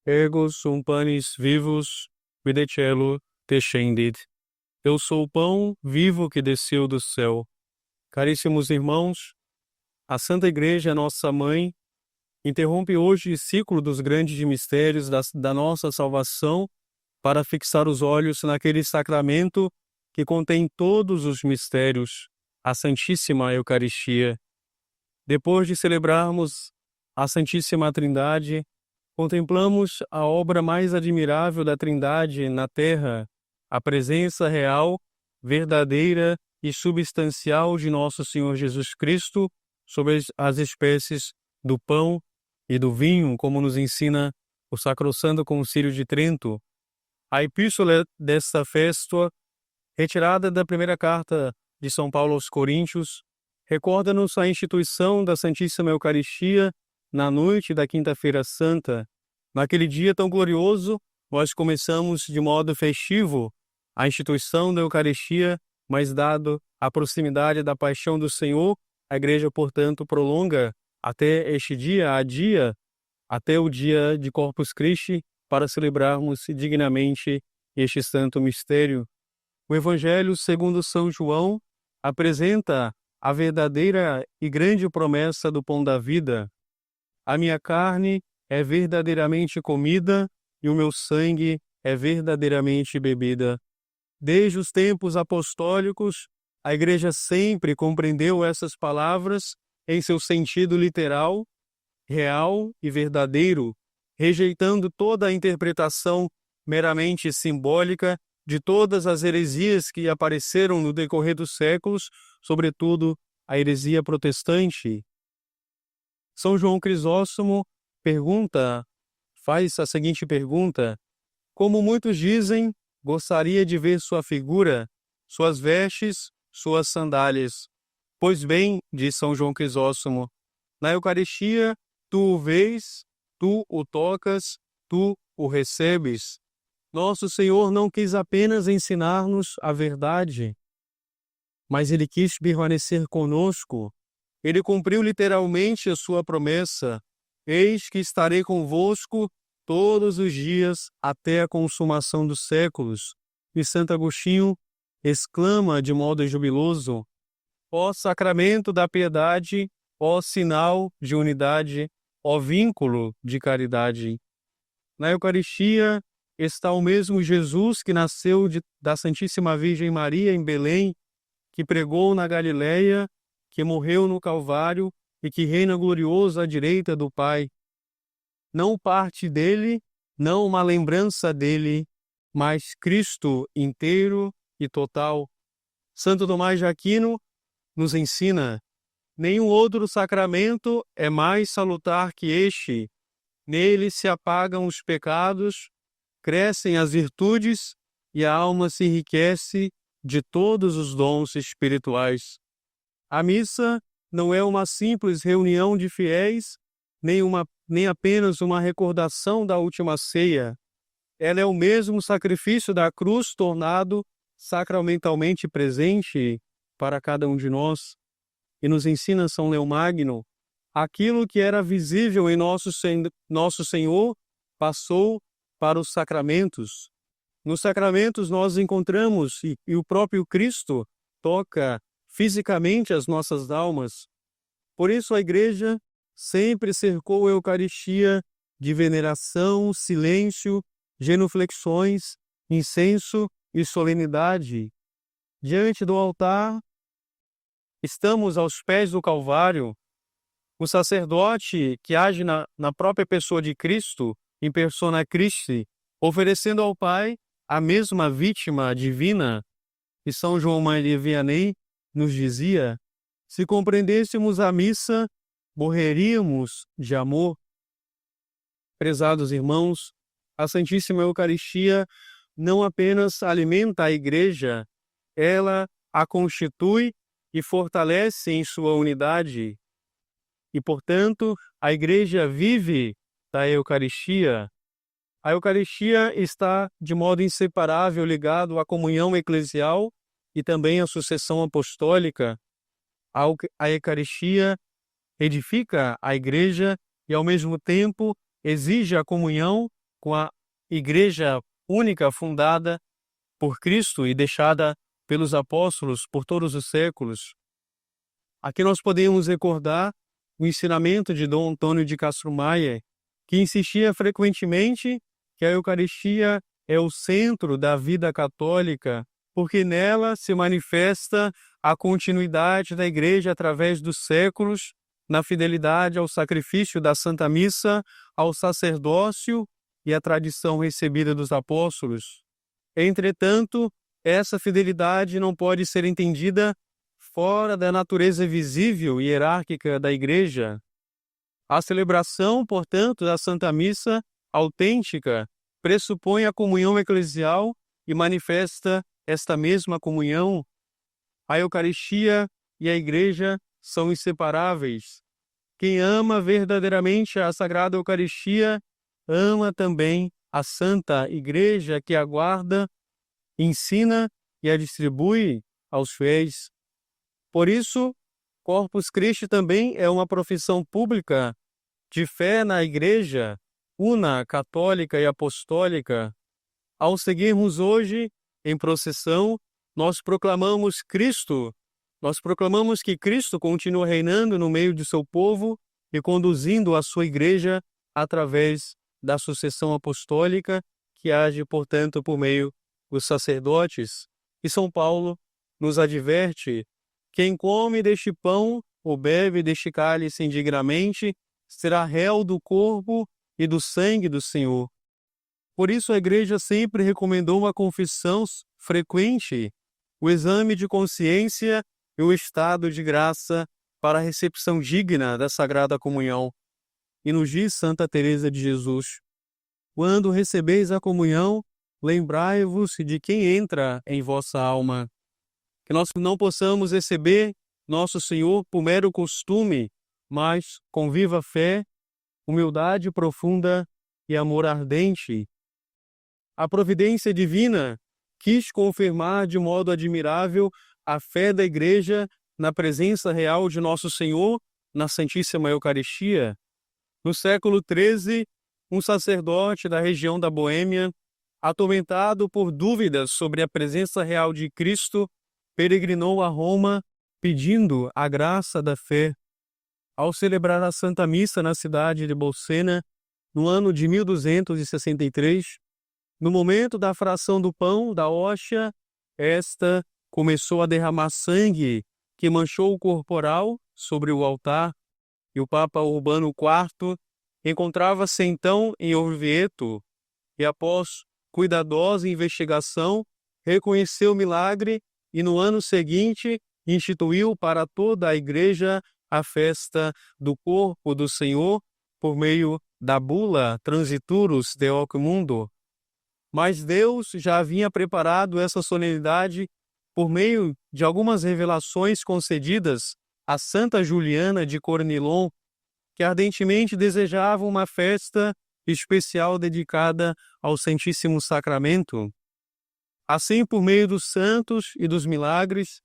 Ego sum panis vivus, vide cielo descendit. Eu sou o pão vivo que desceu do céu. Caríssimos irmãos, a Santa Igreja, nossa mãe, interrompe hoje o ciclo dos grandes mistérios da nossa salvação para fixar os olhos naquele sacramento que contém todos os mistérios, a Santíssima Eucaristia. Depois de celebrarmos a Santíssima Trindade, contemplamos a obra mais admirável da Trindade na Terra, a presença real, verdadeira e substancial de nosso Senhor Jesus Cristo sobre as espécies do pão e do vinho, como nos ensina o Sacrosanto Concílio de Trento. A epístola desta festa, retirada da primeira carta de São Paulo aos Coríntios, recorda-nos a instituição da Santíssima Eucaristia na noite da Quinta-feira Santa. Naquele dia tão glorioso, nós começamos de modo festivo a instituição da Eucaristia, mas dado a proximidade da paixão do Senhor, a Igreja, portanto, prolonga até este dia, até o dia de Corpus Christi, para celebrarmos dignamente este santo mistério. O Evangelho segundo São João apresenta a verdadeira e grande promessa do pão da vida. A minha carne é verdadeiramente comida e o meu sangue é verdadeiramente bebida. Desde os tempos apostólicos, a Igreja sempre compreendeu essas palavras em seu sentido literal, real e verdadeiro, rejeitando toda a interpretação meramente simbólica de todas as heresias que apareceram no decorrer dos séculos, sobretudo a heresia protestante. São João Crisóstomo faz a seguinte pergunta: como muitos dizem, gostaria de ver sua figura, suas vestes, suas sandálias. Pois bem, diz São João Crisóstomo, na Eucaristia tu o vês, tu o tocas, tu o recebes. Nosso Senhor não quis apenas ensinar-nos a verdade, mas Ele quis permanecer conosco. Ele cumpriu literalmente a sua promessa: eis que estarei convosco todos os dias até a consumação dos séculos. E Santo Agostinho exclama de modo jubiloso: ó sacramento da piedade, ó sinal de unidade, ó vínculo de caridade. Na Eucaristia está o mesmo Jesus que nasceu da Santíssima Virgem Maria em Belém, que pregou na Galileia, que morreu no Calvário e que reina glorioso à direita do Pai. Não parte dele, não uma lembrança dele, mas Cristo inteiro e total. Santo Tomás de Aquino nos ensina: nenhum outro sacramento é mais salutar que este. Nele se apagam os pecados, crescem as virtudes e a alma se enriquece de todos os dons espirituais. A missa não é uma simples reunião de fiéis, nem apenas uma recordação da última ceia. Ela é o mesmo sacrifício da cruz tornado sacramentalmente presente para cada um de nós. E nos ensina São Leão Magno: aquilo que era visível em nosso Senhor passou para os sacramentos. Nos sacramentos nós encontramos, e o próprio Cristo toca fisicamente as nossas almas. Por isso a Igreja sempre cercou a Eucaristia de veneração, silêncio, genuflexões, incenso e solenidade. Diante do altar, estamos aos pés do Calvário. O sacerdote que age na própria pessoa de Cristo, em persona Christi, oferecendo ao Pai a mesma vítima divina. E São João Maria Vianney nos dizia: se compreendêssemos a missa, morreríamos de amor. Prezados irmãos, a Santíssima Eucaristia não apenas alimenta a Igreja, ela a constitui e fortalece em sua unidade. E, portanto, a Igreja vive da Eucaristia. A Eucaristia está de modo inseparável ligado à comunhão eclesial e também à sucessão apostólica. A Eucaristia edifica a Igreja e, ao mesmo tempo, exige a comunhão com a Igreja única fundada por Cristo e deixada pelos apóstolos por todos os séculos. Aqui nós podemos recordar o ensinamento de Dom Antônio de Castro Maia, que insistia frequentemente que a Eucaristia é o centro da vida católica, porque nela se manifesta a continuidade da Igreja através dos séculos, na fidelidade ao sacrifício da Santa Missa, ao sacerdócio e à tradição recebida dos apóstolos. Entretanto, essa fidelidade não pode ser entendida fora da natureza visível e hierárquica da Igreja. A celebração, portanto, da Santa Missa autêntica pressupõe a comunhão eclesial e manifesta esta mesma comunhão. A Eucaristia e a Igreja são inseparáveis. Quem ama verdadeiramente a Sagrada Eucaristia, ama também a Santa Igreja que a guarda, ensina e a distribui aos fiéis. Por isso, Corpus Christi também é uma profissão pública de fé na Igreja, una, católica e apostólica. Ao seguirmos hoje em procissão, nós proclamamos Cristo. Nós proclamamos que Cristo continua reinando no meio de seu povo e conduzindo a sua Igreja através da sucessão apostólica, que age, portanto, por meio dos sacerdotes. E São Paulo nos adverte: quem come deste pão ou bebe deste cálice indignamente será réu do corpo e do sangue do Senhor. Por isso a Igreja sempre recomendou uma confissão frequente, o exame de consciência e o estado de graça para a recepção digna da Sagrada Comunhão. E nos diz Santa Teresa de Jesus: quando recebeis a comunhão, lembrai-vos de quem entra em vossa alma. Que nós não possamos receber nosso Senhor por mero costume, mas com viva fé, humildade profunda e amor ardente. A providência divina quis confirmar de modo admirável a fé da Igreja na presença real de nosso Senhor na Santíssima Eucaristia. No século XIII, um sacerdote da região da Boêmia, atormentado por dúvidas sobre a presença real de Cristo, peregrinou a Roma pedindo a graça da fé. Ao celebrar a Santa Missa na cidade de Bolsena, no ano de 1263, no momento da fração do pão da hóstia, esta começou a derramar sangue que manchou o corporal sobre o altar, e o Papa Urbano IV encontrava-se então em Orvieto, e após cuidadosa investigação, reconheceu o milagre e no ano seguinte instituiu para toda a Igreja a festa do corpo do Senhor por meio da bula Transiturus de hoc mundo. Mas Deus já havia preparado essa solenidade por meio de algumas revelações concedidas a Santa Juliana de Cornilon, que ardentemente desejava uma festa especial dedicada ao Santíssimo Sacramento. Assim, por meio dos santos e dos milagres,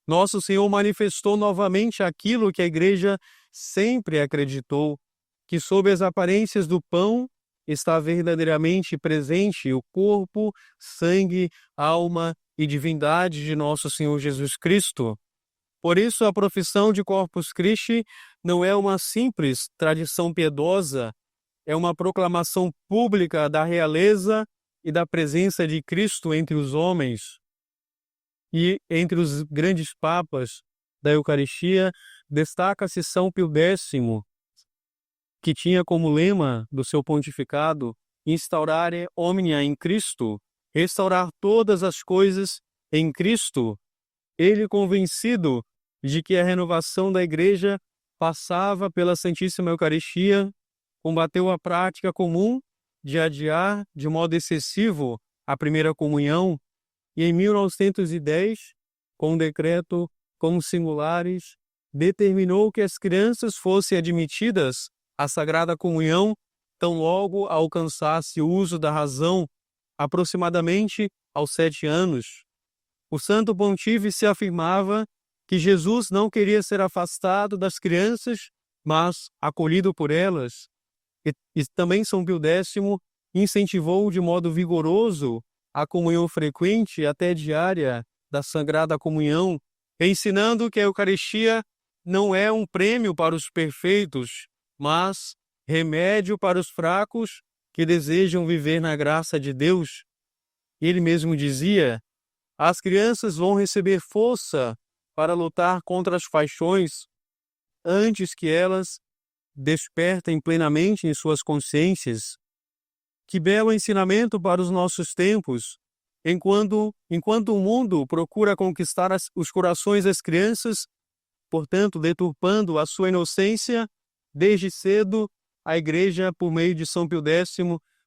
nosso Senhor manifestou novamente aquilo que a Igreja sempre acreditou, que sob as aparências do pão está verdadeiramente presente o corpo, sangue, alma e divindade de nosso Senhor Jesus Cristo. Por isso, a profissão de Corpus Christi não é uma simples tradição piedosa, é uma proclamação pública da realeza e da presença de Cristo entre os homens. E entre os grandes papas da Eucaristia, destaca-se São Pio X, que tinha como lema do seu pontificado instaurare omnia in Christo, restaurar todas as coisas em Cristo. Ele, convencido de que a renovação da Igreja passava pela Santíssima Eucaristia, combateu a prática comum de adiar de modo excessivo a primeira comunhão, e em 1910, com um decreto como singulares, determinou que as crianças fossem admitidas à Sagrada Comunhão tão logo alcançasse o uso da razão, aproximadamente aos 7 anos. O Santo Pontífice afirmava que Jesus não queria ser afastado das crianças, mas acolhido por elas. E também São Pio X incentivou de modo vigoroso a comunhão frequente, até diária, da Sagrada Comunhão, ensinando que a Eucaristia não é um prêmio para os perfeitos, mas remédio para os fracos que desejam viver na graça de Deus. Ele mesmo dizia: as crianças vão receber força para lutar contra as paixões antes que elas despertem plenamente em suas consciências. Que belo ensinamento para os nossos tempos, enquanto o mundo procura conquistar os corações das crianças, portanto, deturpando a sua inocência, desde cedo, a Igreja, por meio de São Pio X,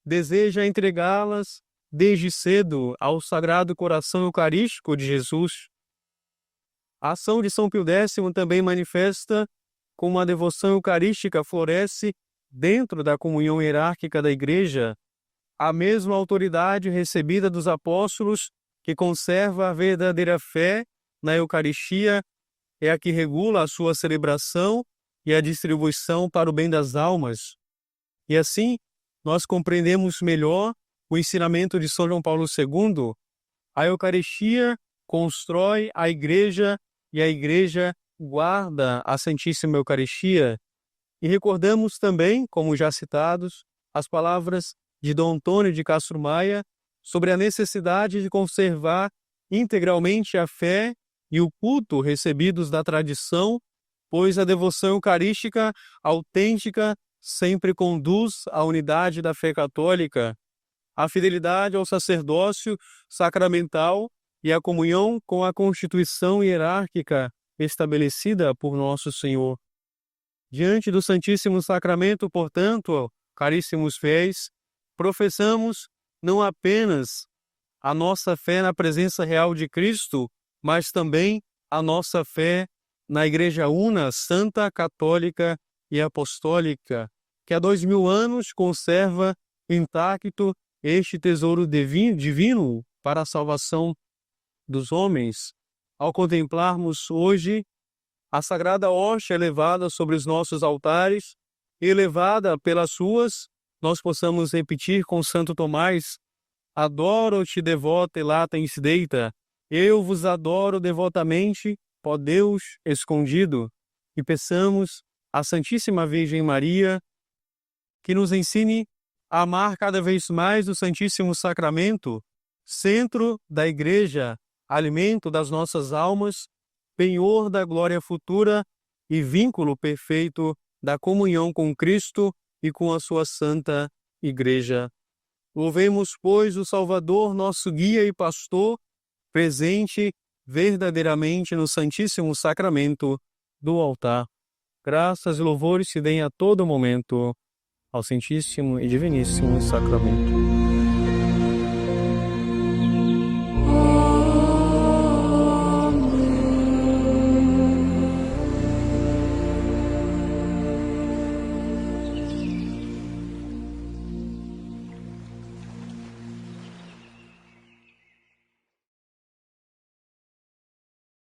deseja entregá-las desde cedo ao Sagrado Coração Eucarístico de Jesus. A ação de São Pio X também manifesta como a devoção eucarística floresce dentro da comunhão hierárquica da Igreja, a mesma autoridade recebida dos apóstolos que conserva a verdadeira fé na Eucaristia é a que regula a sua celebração e a distribuição para o bem das almas. E assim, nós compreendemos melhor o ensinamento de São João Paulo II. A Eucaristia constrói a Igreja e a Igreja guarda a Santíssima Eucaristia. E recordamos também, como já citados, as palavras de Dom Antônio de Castro Maia sobre a necessidade de conservar integralmente a fé e o culto recebidos da tradição, pois a devoção eucarística autêntica sempre conduz à unidade da fé católica, à fidelidade ao sacerdócio sacramental e à comunhão com a constituição hierárquica estabelecida por nosso Senhor. Diante do Santíssimo Sacramento, portanto, caríssimos fiéis, professamos não apenas a nossa fé na presença real de Cristo, mas também a nossa fé na Igreja Una, Santa, Católica e Apostólica, que há 2000 anos conserva intacto este tesouro divino para a salvação dos homens. Ao contemplarmos hoje a sagrada hóstia elevada sobre os nossos altares, elevada pelas ruas, nós possamos repetir com Santo Tomás: adoro-te devota e latens deita, eu vos adoro devotamente, ó Deus escondido. E peçamos à Santíssima Virgem Maria que nos ensine a amar cada vez mais o Santíssimo Sacramento, centro da Igreja, alimento das nossas almas, penhor da glória futura e vínculo perfeito da comunhão com Cristo e com a sua Santa Igreja. Louvemos, pois, o Salvador, nosso guia e pastor, presente verdadeiramente no Santíssimo Sacramento do altar. Graças e louvores se deem a todo momento ao Santíssimo e Diviníssimo Sacramento.